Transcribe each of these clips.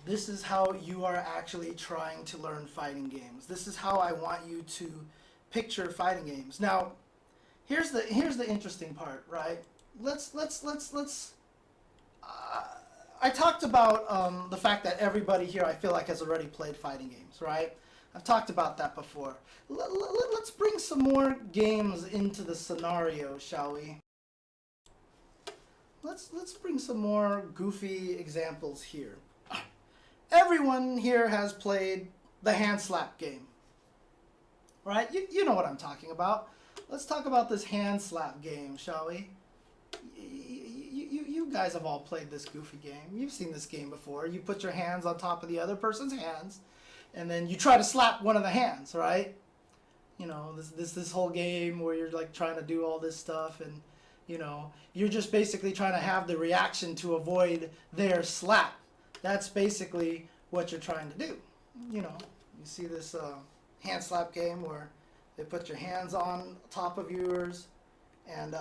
This is how you are actually trying to learn fighting games. This is how I want you to picture fighting games. Now, here's the interesting part, right? I talked about the fact that everybody here, I feel like, has already played fighting games, right? I've talked about that before. Let's bring some more games into the scenario, shall we? Let's bring some more goofy examples here. Everyone here has played the hand slap game, right? You know what I'm talking about. Let's talk about this hand slap game, shall we? You guys have all played this goofy game. You've seen this game before. You put your hands on top of the other person's hands, and then you try to slap one of the hands, right? You know, this whole game where you're like trying to do all this stuff, and you know, you're just basically trying to have the reaction to avoid their slap. That's basically what you're trying to do. You know, you see this hand slap game where they put your hands on top of yours, and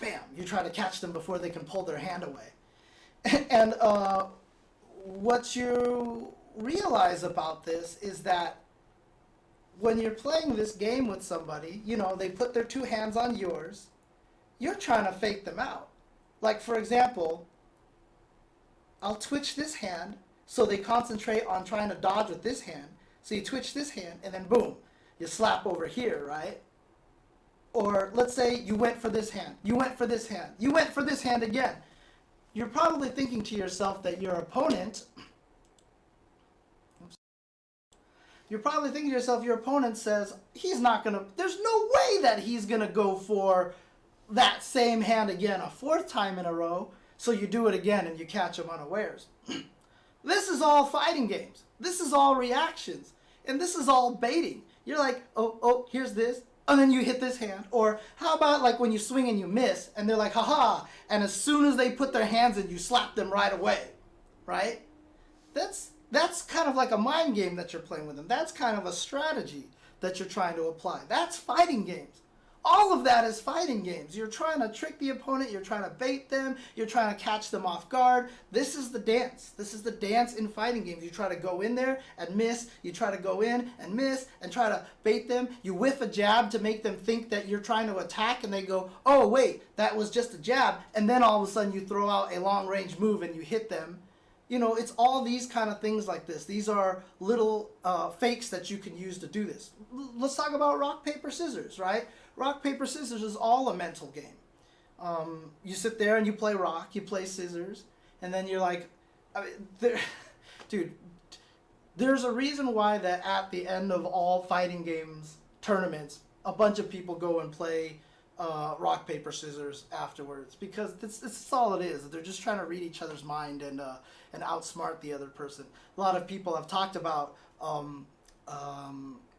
bam, you try to catch them before they can pull their hand away. And what you realize about this is that when you're playing this game with somebody, you know, they put their two hands on yours, you're trying to fake them out. Like, for example, I'll twitch this hand so they concentrate on trying to dodge with this hand. So you twitch this hand and then boom, you slap over here, right? Or let's say you went for this hand, you went for this hand, you went for this hand again. You're probably thinking to yourself that your opponent, says, he's not going to, there's no way that he's going to go for that same hand again a fourth time in a row. So you do it again and you catch him unawares. This is all fighting games. This is all reactions. And this is all baiting. You're like, oh, here's this. And then you hit this hand. Or how about like when you swing and you miss and they're like, haha. And as soon as they put their hands in, you slap them right away. Right? That's kind of like a mind game that you're playing with them. That's kind of a strategy that you're trying to apply. That's fighting games. All of that is fighting games. You're trying to trick the opponent. You're trying to bait them. You're trying to catch them off guard. This is the dance. This is the dance in fighting games. You try to go in there and miss. You try to go in and miss and try to bait them. You whiff a jab to make them think that you're trying to attack, and they go, oh, wait, that was just a jab. And then all of a sudden you throw out a long-range move and you hit them. You know, it's all these kind of things like this. These are little fakes that you can use to do this. Let's talk about rock, paper, scissors, right? Rock, paper, scissors is all a mental game. You sit there and you play rock, you play scissors, and then you're like, dude, there's a reason why that at the end of all fighting games tournaments, a bunch of people go and play rock, paper, scissors afterwards, because it's all it is. They're just trying to read each other's mind and outsmart the other person. A lot of people have talked about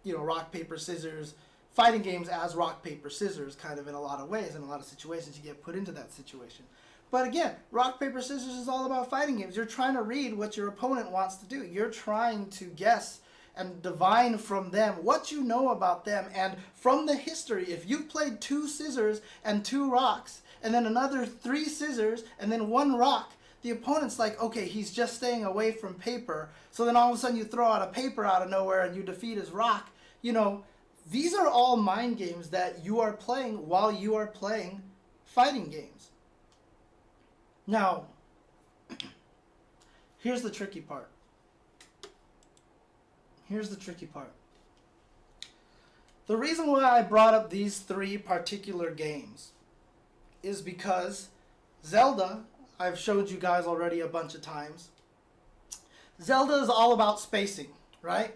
you know, rock, paper, scissors, fighting games as rock, paper, scissors, kind of in a lot of ways. In a lot of situations, you get put into that situation. But again, rock, paper, scissors is all about fighting games. You're trying to read what your opponent wants to do. You're trying to guess and divine from them what you know about them. And from the history, if you've played 2 scissors and 2 rocks, and then another 3 scissors and then 1 rock, the opponent's like, okay, he's just staying away from paper. So then all of a sudden you throw out a paper out of nowhere and you defeat his rock. You know, these are all mind games that you are playing while you are playing fighting games. Now, here's the tricky part. Here's the tricky part. The reason why I brought up these 3 particular games is because Zelda, I've showed you guys already a bunch of times. Zelda is all about spacing, right?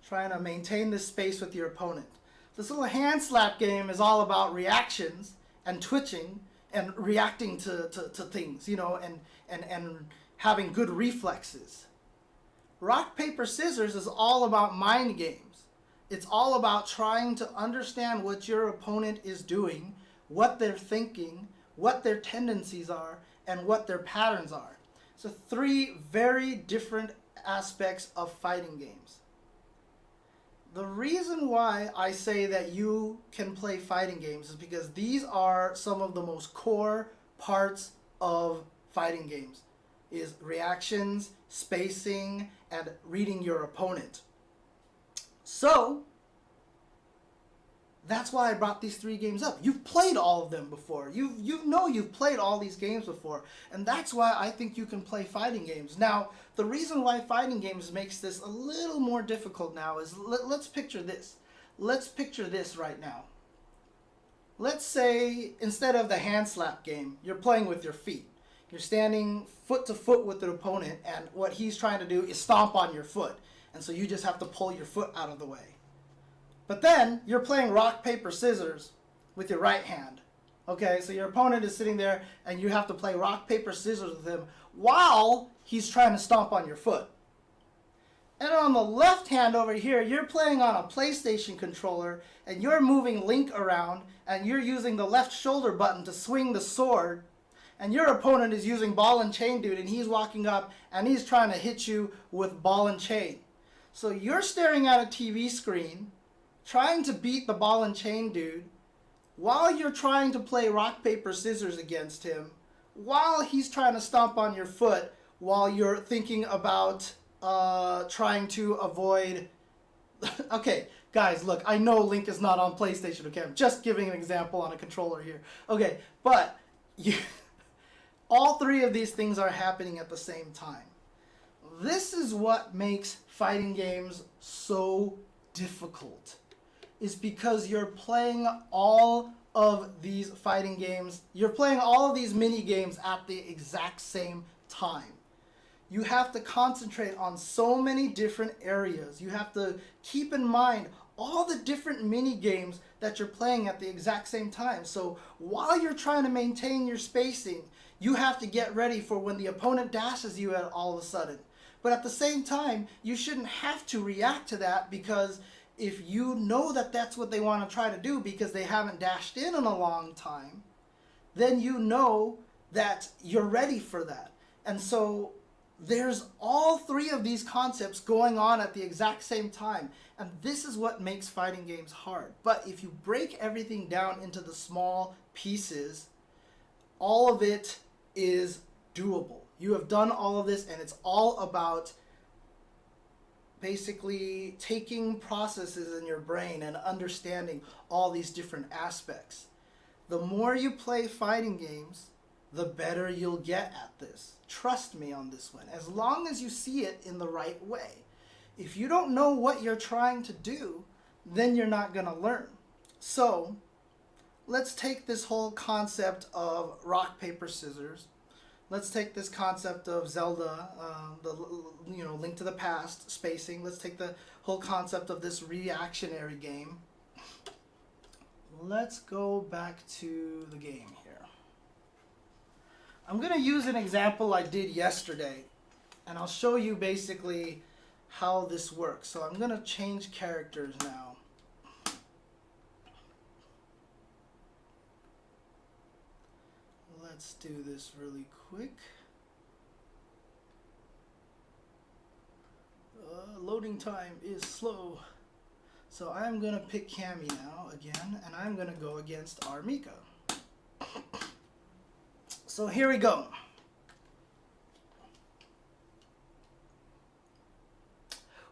Trying to maintain this space with your opponent. This little hand slap game is all about reactions and twitching and reacting to things, you know, and having good reflexes. Rock, paper, scissors is all about mind games. It's all about trying to understand what your opponent is doing, what they're thinking, what their tendencies are, and what their patterns are. So 3 very different aspects of fighting games. The reason why I say that you can play fighting games is because these are some of the most core parts of fighting games. is reactions, spacing, and reading your opponent. So that's why I brought these 3 games up. You've played all of them before. You've played all these games before. And that's why I think you can play fighting games. Now, the reason why fighting games makes this a little more difficult now is, let's picture this. Let's picture this right now. Let's say instead of the hand slap game, you're playing with your feet. You're standing foot to foot with the opponent, and what he's trying to do is stomp on your foot. And so you just have to pull your foot out of the way. But then you're playing rock, paper, scissors with your right hand. Okay, so your opponent is sitting there and you have to play rock, paper, scissors with him while he's trying to stomp on your foot. And on the left hand over here, you're playing on a PlayStation controller and you're moving Link around and you're using the left shoulder button to swing the sword. And your opponent is using ball and chain dude and he's walking up and he's trying to hit you with ball and chain. So you're staring at a TV screen trying to beat the ball and chain dude while you're trying to play rock, paper, scissors against him, while he's trying to stomp on your foot, while you're thinking about trying to avoid... Okay, guys, look, I know Link is not on PlayStation, okay? I'm just giving an example on a controller here. Okay, but all 3 of these things are happening at the same time. This is what makes fighting games so difficult. Is because you're playing all of these fighting games, you're playing all of these mini games at the exact same time. You have to concentrate on so many different areas. You have to keep in mind all the different mini games that you're playing at the exact same time. So while you're trying to maintain your spacing, you have to get ready for when the opponent dashes you at all of a sudden. But at the same time, you shouldn't have to react to that, because if you know that that's what they want to try to do because they haven't dashed in a long time, then you know that you're ready for that. And so there's all 3 of these concepts going on at the exact same time. And this is what makes fighting games hard. But if you break everything down into the small pieces, all of it is doable. You have done all of this, and it's all about basically taking processes in your brain and understanding all these different aspects. The more you play fighting games, the better you'll get at this. Trust me on this one, as long as you see it in the right way. If you don't know what you're trying to do, then you're not going to learn. So let's take this whole concept of rock, paper, scissors. Let's take this concept of Zelda, Link to the Past, spacing. Let's take the whole concept of this reactionary game. Let's go back to the game here. I'm going to use an example I did yesterday, and I'll show you basically how this works. So I'm going to change characters now. Let's do this really quick. Loading time is slow. So I'm going to pick Cammy now again, and I'm going to go against Armika. So here we go.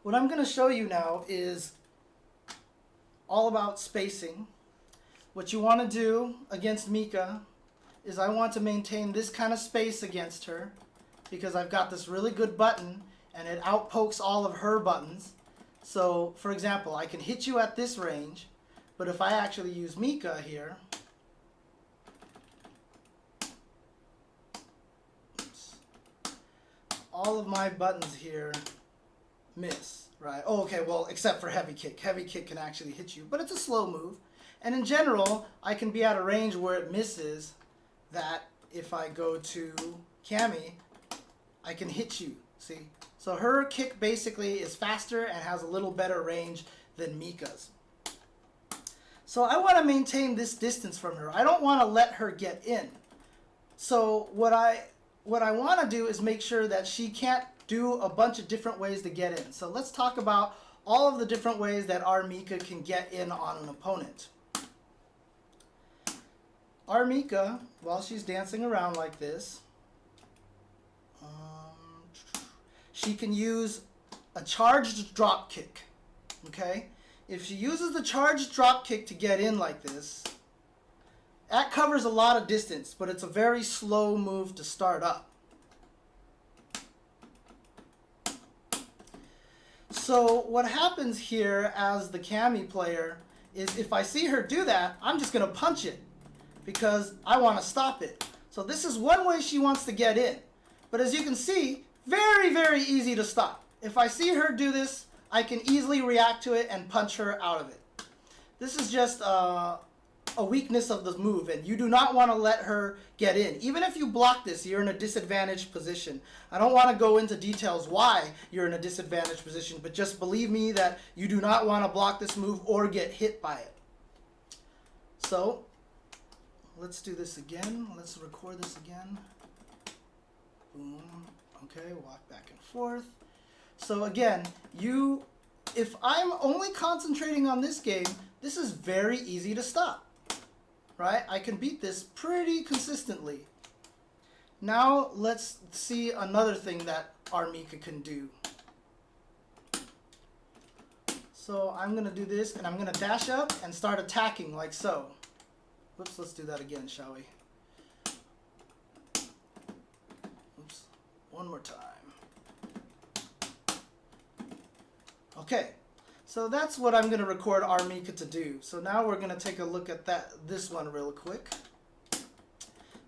What I'm going to show you now is all about spacing. What you want to do against Mika is I want to maintain this kind of space against her because I've got this really good button and it outpokes all of her buttons. So, for example, I can hit you at this range, but if I actually use Mika here, all of my buttons here miss, right? Oh, okay, well, except for heavy kick. Heavy kick can actually hit you, but it's a slow move. And in general, I can be at a range where it misses that if I go to Cammy, I can hit you, see? So her kick basically is faster and has a little better range than Mika's. So I want to maintain this distance from her. I don't want to let her get in. So what I want to do is make sure that she can't do a bunch of different ways to get in. So let's talk about all of the different ways that our Mika can get in on an opponent. Our Mika, while she's dancing around like this, she can use a charged drop kick. Okay? If she uses the charged drop kick to get in like this, that covers a lot of distance, but it's a very slow move to start up. So what happens here as the Cammy player is if I see her do that, I'm just going to punch it because I want to stop it. So this is one way she wants to get in. But as you can see, very, very easy to stop. If I see her do this, I can easily react to it and punch her out of it. This is just a weakness of the move, and you do not want to let her get in. Even if you block this, you're in a disadvantaged position. I don't want to go into details why you're in a disadvantaged position, but just believe me that you do not want to block this move or get hit by it. So, let's do this again. Let's record this again. Boom. Okay, walk back and forth. So again, if I'm only concentrating on this game, this is very easy to stop. Right? I can beat this pretty consistently. Now let's see another thing that our Mika can do. So I'm going to do this, and I'm going to dash up and start attacking like so. Whoops, let's do that again, shall we? Oops, one more time. Okay. So that's what I'm going to record our Mika to do. So now we're going to take a look at this one real quick.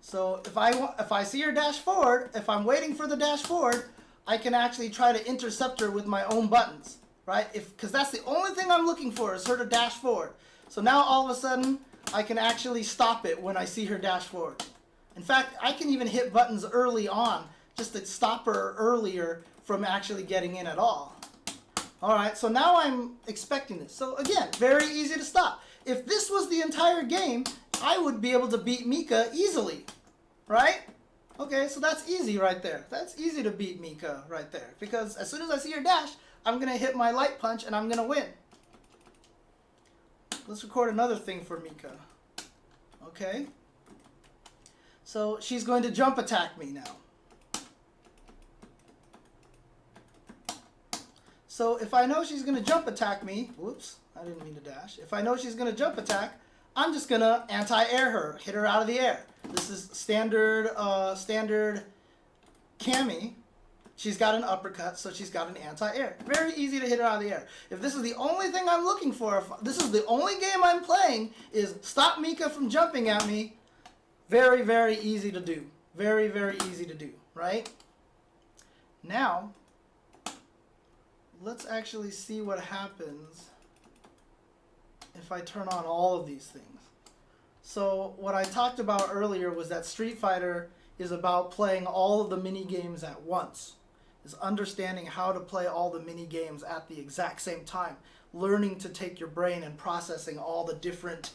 So if I see her dash forward, if I'm waiting for the dash forward, I can actually try to intercept her with my own buttons, right? Because that's the only thing I'm looking for is her to dash forward. So now all of a sudden, I can actually stop it when I see her dash forward. In fact, I can even hit buttons early on just to stop her earlier from actually getting in at all. Alright, so now I'm expecting this. So again, very easy to stop. If this was the entire game, I would be able to beat Mika easily. Right? Okay, so that's easy right there. That's easy to beat Mika right there. Because as soon as I see her dash, I'm going to hit my light punch and I'm going to win. Let's record another thing for Mika. Okay. So she's going to jump attack me now. So if I know she's going to jump attack me, whoops, I didn't mean to dash. If I know she's going to jump attack, I'm just going to anti-air her, hit her out of the air. This is standard Cammy. She's got an uppercut, so she's got an anti-air. Very easy to hit her out of the air. If this is the only thing I'm looking for, if this is the only game I'm playing, is stop Mika from jumping at me, very, very easy to do. Very, very easy to do, right? Now, let's actually see what happens if I turn on all of these things. So what I talked about earlier was that Street Fighter is about playing all of the mini games at once. Is understanding how to play all the mini games at the exact same time. Learning to take your brain and processing all the different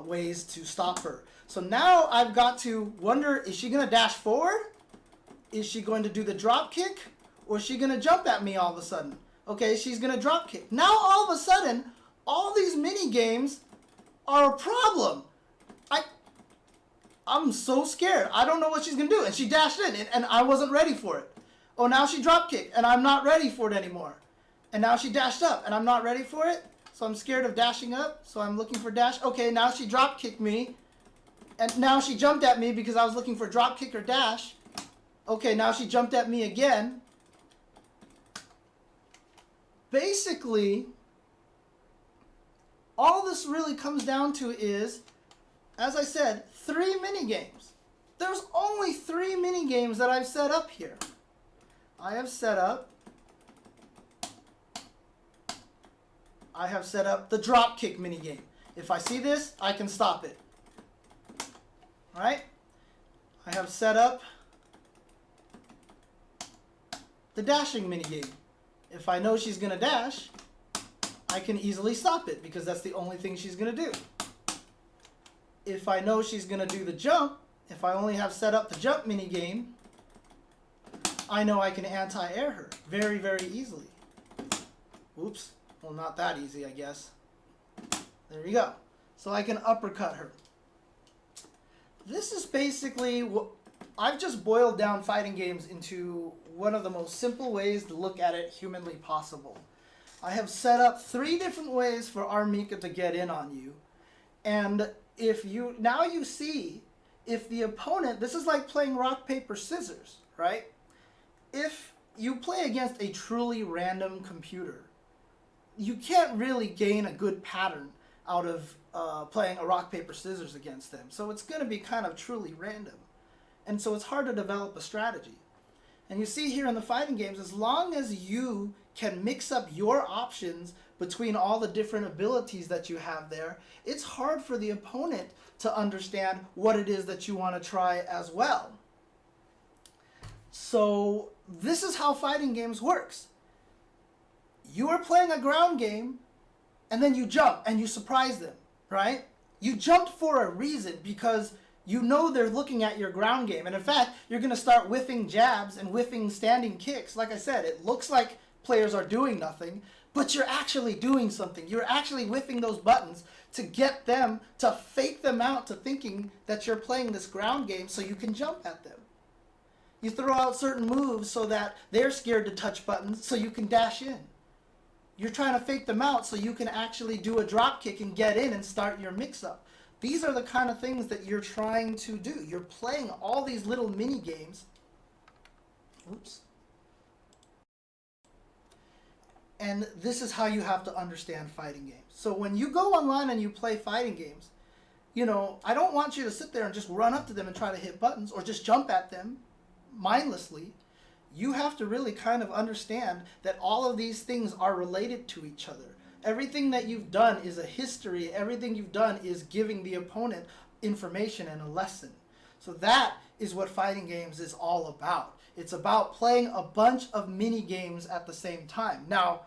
ways to stop her. So now I've got to wonder, is she going to dash forward? Is she going to do the drop kick? Or is she going to jump at me all of a sudden? Okay, she's going to drop kick. Now all of a sudden, all these mini games are a problem. I'm so scared. I don't know what she's going to do. And she dashed in, and I wasn't ready for it. Oh, now she drop kicked, and I'm not ready for it anymore. And now she dashed up, and I'm not ready for it. So I'm scared of dashing up, so I'm looking for dash. Okay, now she drop kicked me. And now she jumped at me because I was looking for drop kick or dash. Okay, now she jumped at me again. Basically, all this really comes down to is, as I said, 3 mini games. There's only 3 mini games that I've set up here. I have set up the drop kick mini game. If I see this, I can stop it. Right? I have set up the dashing mini game. If I know she's going to dash, I can easily stop it because that's the only thing she's going to do. If I know she's going to do the jump, if I only have set up the jump mini game, I know I can anti-air her very, very easily. Oops. Well, not that easy, I guess. There we go. So I can uppercut her. This is basically I've just boiled down fighting games into one of the most simple ways to look at it humanly possible. I have set up 3 different ways for Armika to get in on you. And if you, now you see, if the opponent, this is like playing rock, paper, scissors, right? If you play against a truly random computer, you can't really gain a good pattern out of playing a rock, paper, scissors against them. So it's going to be kind of truly random. And so it's hard to develop a strategy. And you see here in the fighting games, as long as you can mix up your options between all the different abilities that you have there, it's hard for the opponent to understand what it is that you want to try as well. So this is how fighting games works. You are playing a ground game, and then you jump and you surprise them, right? You jumped for a reason because you know they're looking at your ground game. And in fact, you're going to start whiffing jabs and whiffing standing kicks. Like I said, it looks like players are doing nothing, but you're actually doing something. You're actually whiffing those buttons to get them to fake them out to thinking that you're playing this ground game so you can jump at them. You throw out certain moves so that they're scared to touch buttons so you can dash in. You're trying to fake them out so you can actually do a drop kick and get in and start your mix-up. These are the kind of things that you're trying to do. You're playing all these little mini games. Oops. And this is how you have to understand fighting games. So when you go online and you play fighting games, you know, I don't want you to sit there and just run up to them and try to hit buttons or just jump at them mindlessly. You have to really kind of understand that all of these things are related to each other. Everything that you've done is a history. Everything you've done is giving the opponent information and a lesson. So that is what fighting games is all about. It's about playing a bunch of mini games at the same time. Now,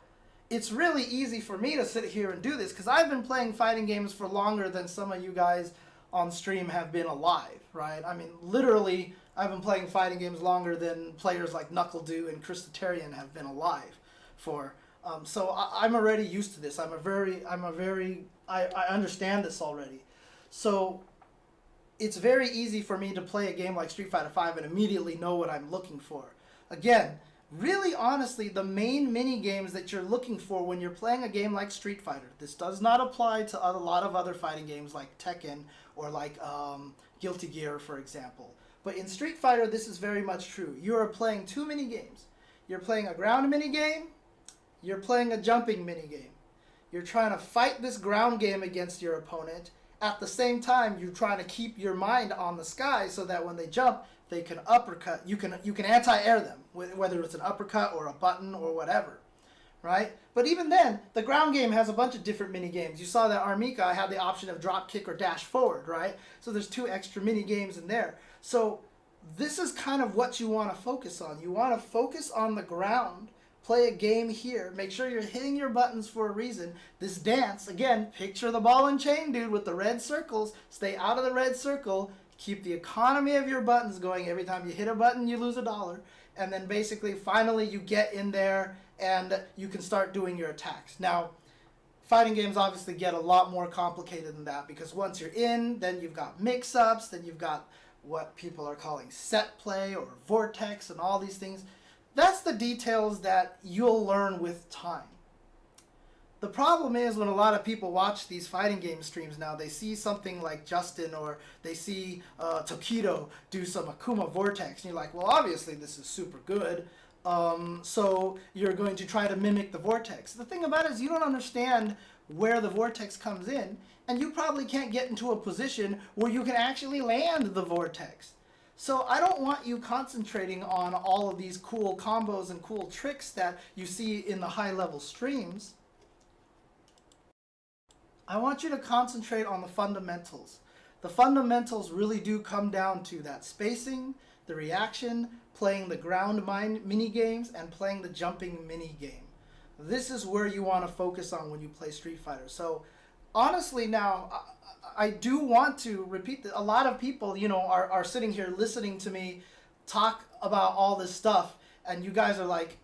it's really easy for me to sit here and do this because I've been playing fighting games for longer than some of you guys on stream have been alive, right? I mean, literally, I've been playing fighting games longer than players like NuckleDo and Christitarian have been alive for. So I'm already used to this. I understand this already. So it's very easy for me to play a game like Street Fighter V and immediately know what I'm looking for. Again, really honestly, the main mini games that you're looking for when you're playing a game like Street Fighter, this does not apply to a lot of other fighting games like Tekken or like Guilty Gear, for example. But in Street Fighter, this is very much true. You are playing 2 mini games. You're playing a ground mini game. You're playing a jumping mini game. You're trying to fight this ground game against your opponent. At the same time, you're trying to keep your mind on the sky so that when they jump, they can uppercut. You can anti-air them, whether it's an uppercut or a button or whatever, right? But even then, the ground game has a bunch of different mini games. You saw that Armika had the option of drop kick or dash forward, right? So there's 2 extra mini games in there. So this is kind of what you want to focus on. You want to focus on the ground. Play a game here. Make sure you're hitting your buttons for a reason. This dance, again, picture the ball and chain dude with the red circles. Stay out of the red circle. Keep the economy of your buttons going. Every time you hit a button, you lose $1. And then basically, finally, you get in there and you can start doing your attacks. Now, fighting games obviously get a lot more complicated than that because once you're in, then you've got mix-ups, then you've got what people are calling set play or vortex and all these things. That's the details that you'll learn with time. The problem is when a lot of people watch these fighting game streams now, they see something like Justin or they see Tokido do some Akuma Vortex. And you're like, well, obviously this is super good. So you're going to try to mimic the Vortex. The thing about it is you don't understand where the Vortex comes in. And you probably can't get into a position where you can actually land the Vortex. So I don't want you concentrating on all of these cool combos and cool tricks that you see in the high-level streams. I want you to concentrate on the fundamentals. The fundamentals really do come down to that spacing, the reaction, playing the ground mini games, and playing the jumping mini game. This is where you want to focus on when you play Street Fighter. So honestly now, I do want to repeat that a lot of people, you know, are sitting here listening to me talk about all this stuff, and you guys are like,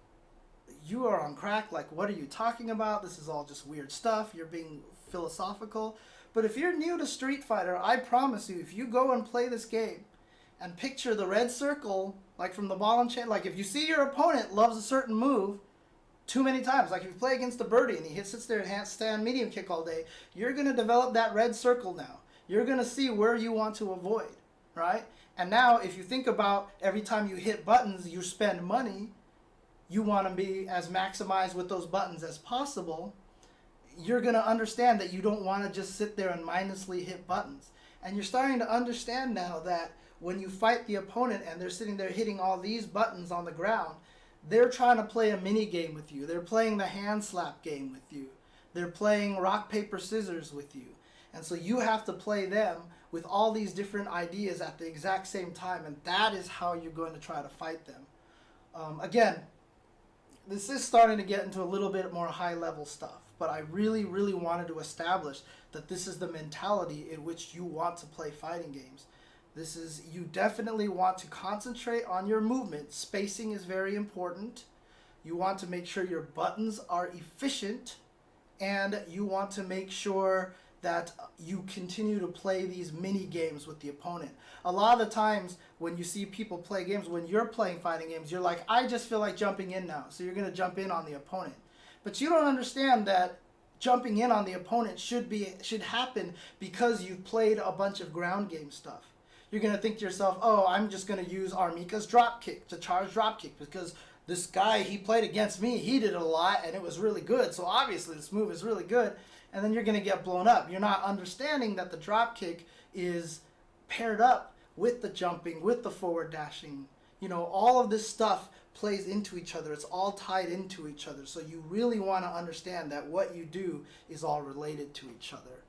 you are on crack, like, what are you talking about? This is all just weird stuff. You're being philosophical. But if you're new to Street Fighter, I promise you, if you go and play this game, and picture the red circle, like from the ball and chain. Like if you see your opponent loves a certain move too many times, like if you play against a birdie and he sits there and handstand medium kick all day, you're going to develop that red circle now. You're going to see where you want to avoid, right? And now if you think about every time you hit buttons, you spend money, you want to be as maximized with those buttons as possible, you're going to understand that you don't want to just sit there and mindlessly hit buttons. And you're starting to understand now that when you fight the opponent and they're sitting there hitting all these buttons on the ground, they're trying to play a mini game with you. They're playing the hand slap game with you. They're playing rock, paper, scissors with you. And so you have to play them with all these different ideas at the exact same time, and that is how you're going to try to fight them. Again, this is starting to get into a little bit more high-level stuff, but I really, really wanted to establish that this is the mentality in which you want to play fighting games. This is, you definitely want to concentrate on your movement. Spacing is very important. You want to make sure your buttons are efficient, and you want to make sure that you continue to play these mini games with the opponent. A lot of the times when you see people play games, when you're playing fighting games, you're like, I just feel like jumping in now. So you're going to jump in on the opponent. But you don't understand that jumping in on the opponent should happen because you've played a bunch of ground game stuff. You're going to think to yourself, oh, I'm just going to use Armika's drop kick to charge drop kick because this guy, he played against me, he did it a lot and it was really good. So obviously this move is really good. And then you're going to get blown up. You're not understanding that the drop kick is paired up with the jumping, with the forward dashing. You know, all of this stuff plays into each other. It's all tied into each other. So you really want to understand that what you do is all related to each other.